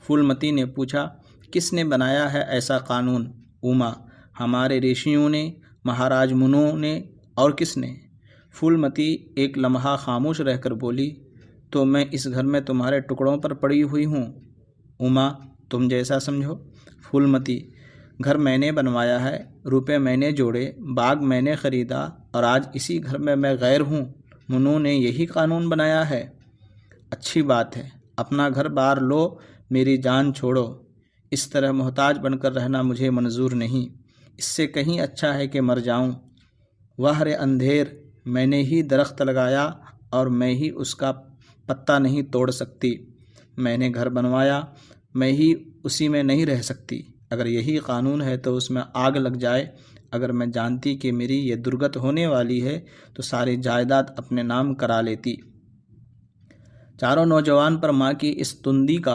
پھولمتی نے پوچھا، کس نے بنایا ہے ایسا قانون؟ اوما: ہمارے رشیوں نے، مہاراج منو نے، اور کس نے؟ پھولمتی ایک لمحہ خاموش رہ کر بولی، تو میں اس گھر میں تمہارے ٹکڑوں پر پڑی ہوئی ہوں۔ اوما: تم جیسا سمجھو۔ پھولمتی: گھر میں نے بنوایا ہے، روپے میں نے جوڑے، باغ میں نے خریدا، اور آج اسی گھر میں غیر ہوں۔ منو نے یہی قانون بنایا ہے۔ اچھی بات ہے، اپنا گھر بار لو، میری جان چھوڑو۔ اس طرح محتاج بن کر رہنا مجھے منظور نہیں، اس سے کہیں اچھا ہے کہ مر جاؤں۔ واہ رے اندھیر، میں نے ہی درخت لگایا اور میں ہی اس کا پتا نہیں توڑ سکتی۔ میں نے گھر بنوایا، میں ہی اسی میں نہیں رہ سکتی۔ اگر یہی قانون ہے تو اس میں آگ لگ جائے۔ اگر میں جانتی کہ میری یہ درگت ہونے والی ہے تو ساری جائیداد اپنے نام کرا لیتی۔ چاروں نوجوان پر ماں کی اس تندی کا